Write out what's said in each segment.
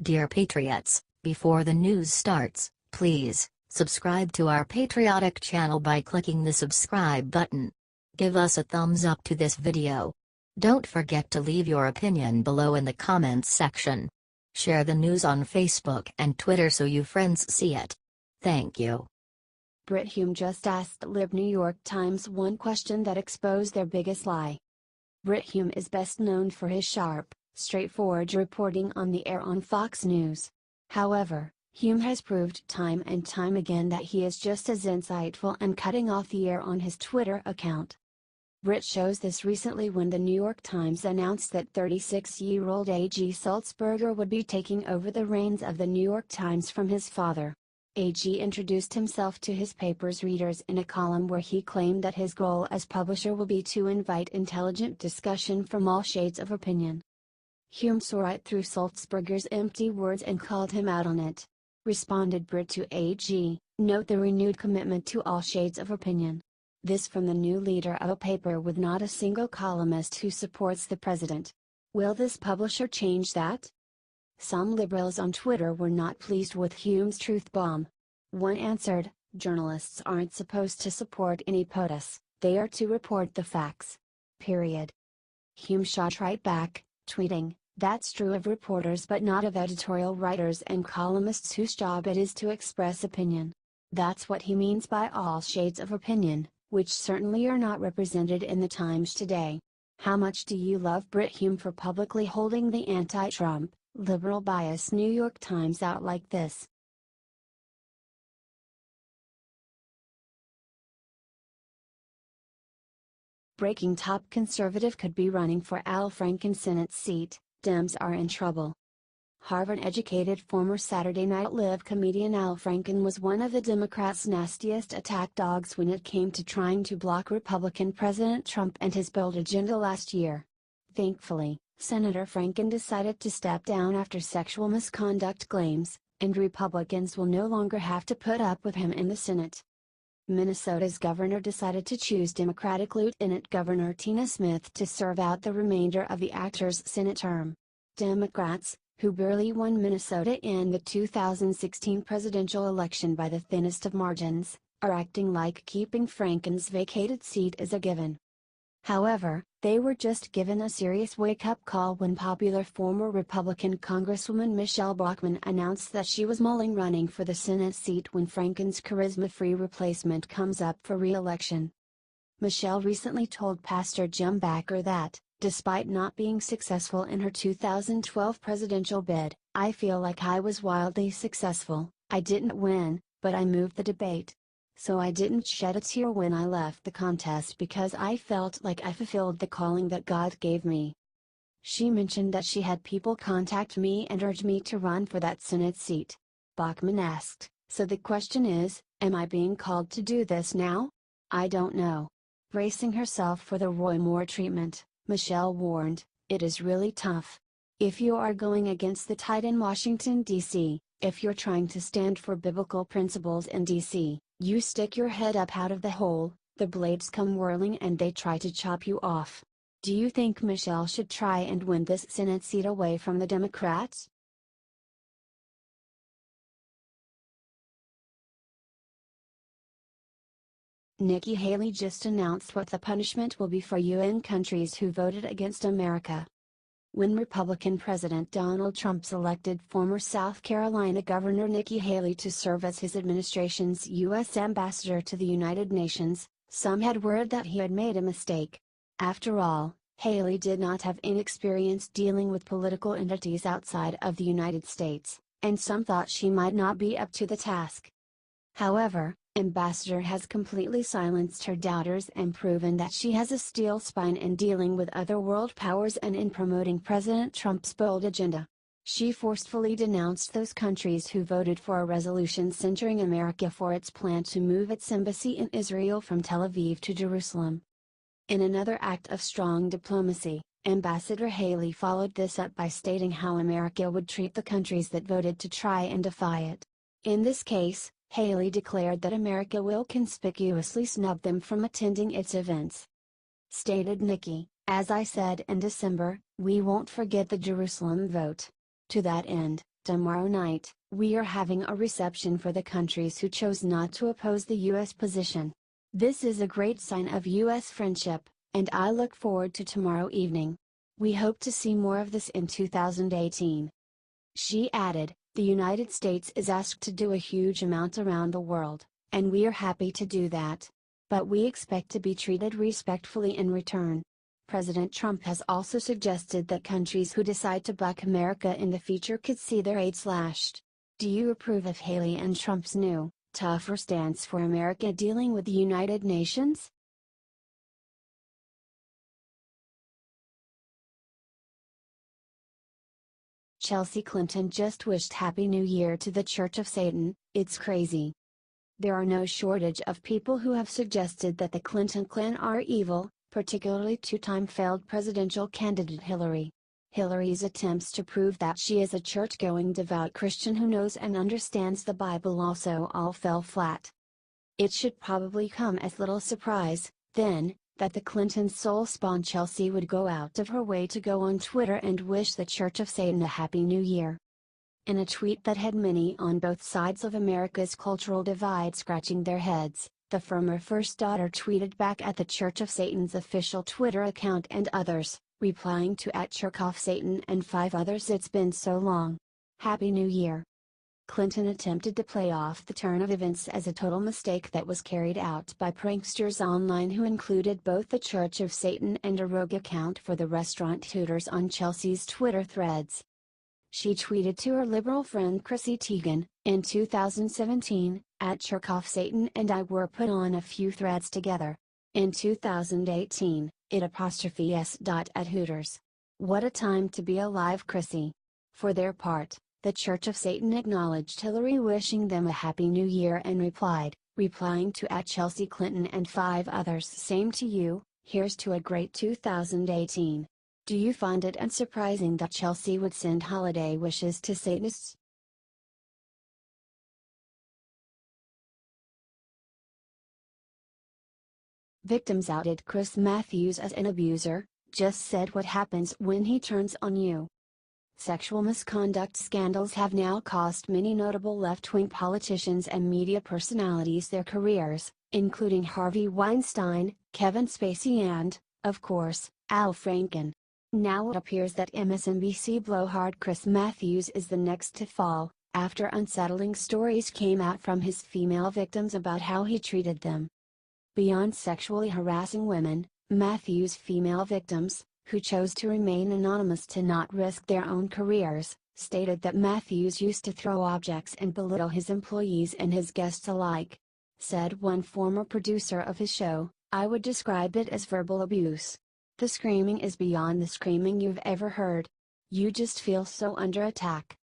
Dear Patriots, before the news starts, please subscribe to our patriotic channel by clicking the subscribe button. Give us a thumbs up to this video. Don't forget to leave your opinion below in the comments section. Share the news on Facebook and Twitter so you friends see it. Thank you. Brit Hume just asked New York Times one question that exposed their biggest lie. Brit Hume is best known for his sharp, straightforward reporting on the air on Fox News. However, Hume has proved time and time again that he is just as insightful and cutting off the air on his Twitter account. Brit shows this recently when the New York Times announced that 36-year-old AG Sulzberger would be taking over the reins of the New York Times from his father. AG introduced himself to his paper's readers in a column where he claimed that his goal as publisher will be to invite intelligent discussion from all shades of opinion. Hume saw right through Sulzberger's empty words and called him out on it. Responded Brit to AG, note the renewed commitment to all shades of opinion. This from the new leader of a paper with not a single columnist who supports the president. Will this publisher change that? Some liberals on Twitter were not pleased with Hume's truth bomb. One answered, journalists aren't supposed to support any POTUS, they are to report the facts. Period. Hume shot right back, tweeting, that's true of reporters but not of editorial writers and columnists whose job it is to express opinion. That's what he means by all shades of opinion, which certainly are not represented in the Times today. How much do you love Brit Hume for publicly holding the anti-Trump, liberal bias New York Times out like this? Breaking: top conservative could be running for Franken Senate seat, Dems are in trouble. Harvard-educated former Saturday Night Live comedian Franken was one of the Democrats' nastiest attack dogs when it came to trying to block Republican President Trump and his bold agenda last year. Thankfully, Senator Franken decided to step down after sexual misconduct claims, and Republicans will no longer have to put up with him in the Senate. Minnesota's governor decided to choose Democratic Lieutenant Governor Tina Smith to serve out the remainder of the actor's Senate term. Democrats, who barely won Minnesota in the 2016 presidential election by the thinnest of margins, are acting like keeping Franken's vacated seat is a given. However, they were just given a serious wake-up call when popular former Republican Congresswoman Michele Bachmann announced that she was mulling running for the Senate seat when Franken's charisma-free replacement comes up for re-election. Michele recently told Pastor Jim Bakker that, despite not being successful in her 2012 presidential bid, I feel like I was wildly successful. I didn't win, but I moved the debate. So I didn't shed a tear when I left the contest because I felt like I fulfilled the calling that God gave me. She mentioned that she had people contact me and urge me to run for that Senate seat. Bachmann asked, so the question is, am I being called to do this now? I don't know. Bracing herself for the Roy Moore treatment, Michele warned, it is really tough. If you are going against the tide in Washington, D.C., if you're trying to stand for biblical principles in D.C., you stick your head up out of the hole, the blades come whirling and they try to chop you off. Do you think Michele should try and win this Senate seat away from the Democrats? Nikki Haley just announced what the punishment will be for UN countries who voted against America. When Republican President Donald Trump selected former South Carolina Governor Nikki Haley to serve as his administration's U.S. ambassador to the United Nations, some had worried that he had made a mistake. After all, Haley did not have any experience dealing with political entities outside of the United States, and some thought she might not be up to the task. However, Ambassador has completely silenced her doubters and proven that she has a steel spine in dealing with other world powers and in promoting President Trump's bold agenda. She forcefully denounced those countries who voted for a resolution censuring America for its plan to move its embassy in Israel from Tel Aviv to Jerusalem. In another act of strong diplomacy, Ambassador Haley followed this up by stating how America would treat the countries that voted to try and defy it. In this case, Haley declared that America will conspicuously snub them from attending its events. Stated Nikki, as I said in December, we won't forget the Jerusalem vote. To that end, Tomorrow night, we are having a reception for the countries who chose not to oppose the U.S. position. This is a great sign of U.S. friendship, and I look forward to tomorrow evening. We hope to see more of this in 2018. She added, the United States is asked to do a huge amount around the world, and we are happy to do that. But we expect to be treated respectfully in return. President Trump has also suggested that countries who decide to buck America in the future could see their aid slashed. Do you approve of Haley and Trump's new, tougher stance for America dealing with the United Nations? Chelsea Clinton just wished Happy New Year to the Church of Satan. It's crazy. There are no shortage of people who have suggested that the Clinton clan are evil, particularly two-time failed presidential candidate Hillary. Hillary's attempts to prove that she is a church-going devout Christian who knows and understands the Bible also all fell flat. It should probably come as little surprise, then, that the Clinton soul spawn Chelsea would go out of her way to go on Twitter and wish the Church of Satan a Happy New Year. In a tweet that had many on both sides of America's cultural divide scratching their heads, the former first daughter tweeted back at the Church of Satan's official Twitter account and others, replying to @ChurchOfSatan and 5 others, it's been so long. Happy New Year. Clinton attempted to play off the turn of events as a total mistake that was carried out by pranksters online who included both the Church of Satan and a rogue account for the restaurant Hooters on Chelsea's Twitter threads. She tweeted to her liberal friend Chrissy Teigen, in 2017, @ChurchOfSatan and I were put on a few threads together. In 2018, it''s. At Hooters. What a time to be alive, Chrissy. For their part, the Church of Satan acknowledged Hillary wishing them a Happy New Year and replying to @Chelsea Clinton and 5 others, same to you, here's to a great 2018. Do you find it unsurprising that Chelsea would send holiday wishes to Satanists? Victims outed Chris Matthews as an abuser, just said what happens when he turns on you. Sexual misconduct scandals have now cost many notable left-wing politicians and media personalities their careers, including Harvey Weinstein, Kevin Spacey and, of course, Al Franken. Now it appears that MSNBC blowhard Chris Matthews is the next to fall, after unsettling stories came out from his female victims about how he treated them. Beyond sexually harassing women, Matthews' female victims, who chose to remain anonymous to not risk their own careers, stated that Matthews used to throw objects and belittle his employees and his guests alike. Said one former producer of his show, I would describe it as verbal abuse. The screaming is beyond the screaming you've ever heard. You just feel so under attack.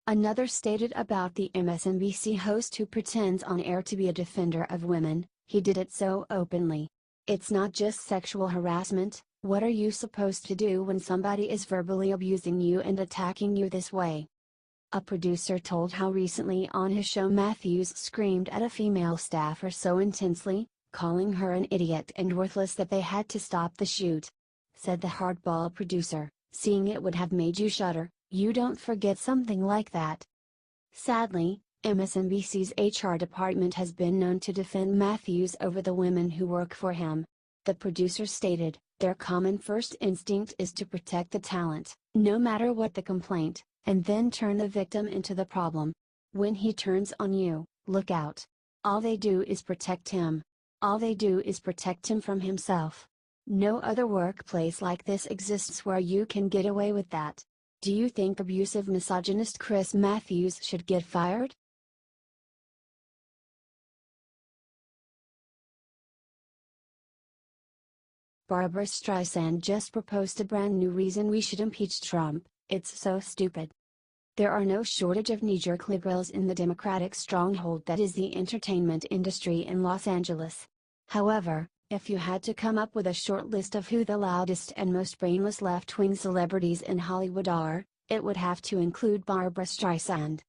Another stated about the MSNBC host who pretends on air to be a defender of women, he did it so openly. It's not just sexual harassment. What are you supposed to do when somebody is verbally abusing you and attacking you this way? A producer told how recently on his show Matthews screamed at a female staffer so intensely, calling her an idiot and worthless that they had to stop the shoot. Said the hardball producer, seeing it would have made you shudder, you don't forget something like that. Sadly, MSNBC's HR department has been known to defend Matthews over the women who work for him. The producer stated, their common first instinct is to protect the talent, no matter what the complaint, and then turn the victim into the problem. When he turns on you, look out. All they do is protect him. All they do is protect him from himself. No other workplace like this exists where you can get away with that. Do you think abusive misogynist Chris Matthews should get fired? Barbra Streisand just proposed a brand new reason we should impeach Trump, it's so stupid. There are no shortage of knee-jerk liberals in the Democratic stronghold that is the entertainment industry in Los Angeles. However, if you had to come up with a short list of who the loudest and most brainless left-wing celebrities in Hollywood are, it would have to include Barbra Streisand.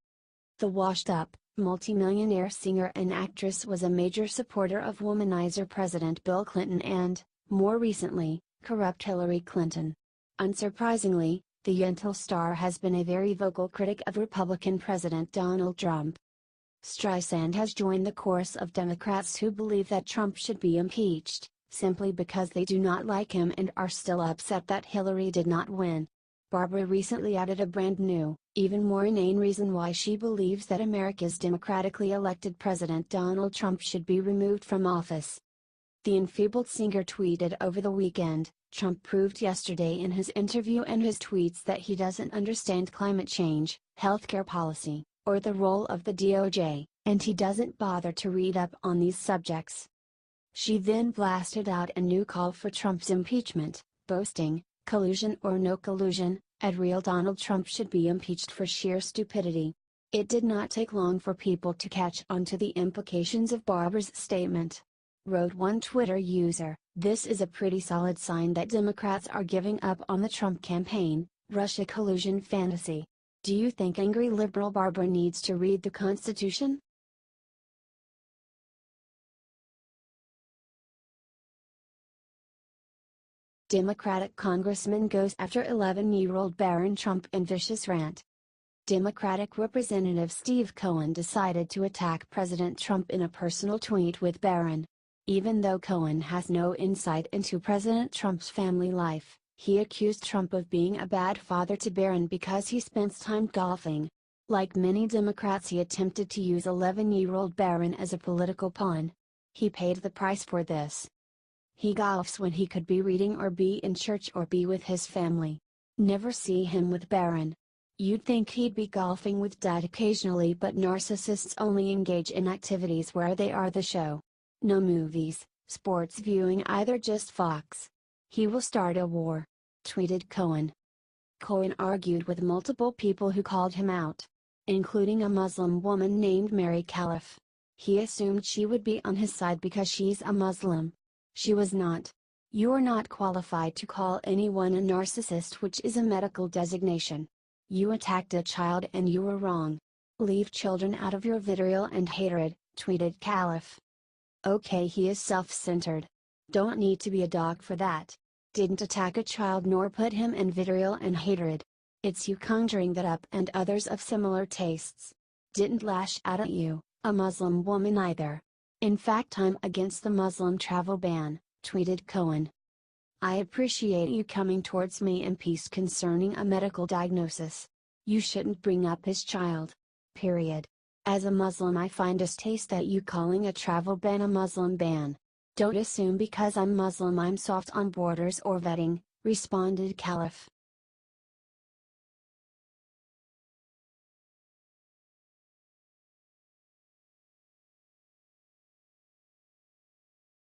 The washed-up, multimillionaire singer and actress was a major supporter of womanizer President Bill Clinton and, more recently, corrupt Hillary Clinton. Unsurprisingly, The Yentl star has been a very vocal critic of Republican President Donald Trump. Streisand has joined the chorus of Democrats who believe that Trump should be impeached, simply because they do not like him and are still upset that Hillary did not win. Barbra recently added a brand new, even more inane reason why she believes that America's democratically elected President Donald Trump should be removed from office. The enfeebled singer tweeted over the weekend, "Trump proved yesterday in his interview and his tweets that he doesn't understand climate change, healthcare policy, or the role of the DOJ, and he doesn't bother to read up on these subjects." She then blasted out a new call for Trump's impeachment, boasting, "Collusion or no collusion, at real Donald Trump should be impeached for sheer stupidity." It did not take long for people to catch on to the implications of Barbra's statement. Wrote one Twitter user, "This is a pretty solid sign that Democrats are giving up on the Trump campaign, Russia collusion fantasy. Do you think angry liberal Barbra needs to read the Constitution?" Democratic Congressman goes after 11-year-old Barron Trump in vicious rant. Democratic Representative Steve Cohen decided to attack President Trump in a personal tweet with Barron. Even though Cohen has no insight into President Trump's family life, he accused Trump of being a bad father to Barron because he spends time golfing. Like many Democrats, he attempted to use 11-year-old Barron as a political pawn. He paid the price for this. He golfs when he could be reading or be in church or be with his family. Never see him with Barron. You'd think he'd be golfing with Dad occasionally, but narcissists only engage in activities where they are the show. No movies, sports viewing either, just Fox. He will start a war," tweeted Cohen. Cohen argued with multiple people who called him out, including a Muslim woman named Mary Calif. He assumed she would be on his side because she's a Muslim. She was not. "You're not qualified to call anyone a narcissist, which is a medical designation. You attacked a child and you were wrong. Leave children out of your vitriol and hatred," tweeted Calif. Okay, he is self-centered. Don't need to be a dog for that. Didn't attack a child nor put him in vitriol and hatred. It's you conjuring that up and others of similar tastes. Didn't lash out at you, a Muslim woman, either. In fact, I'm against the Muslim travel ban," tweeted Cohen. "I appreciate you coming towards me in peace concerning a medical diagnosis. You shouldn't bring up his child. Period. As a Muslim, I find distaste at you calling a travel ban a Muslim ban. Don't assume because I'm Muslim I'm soft on borders or vetting," responded Calif.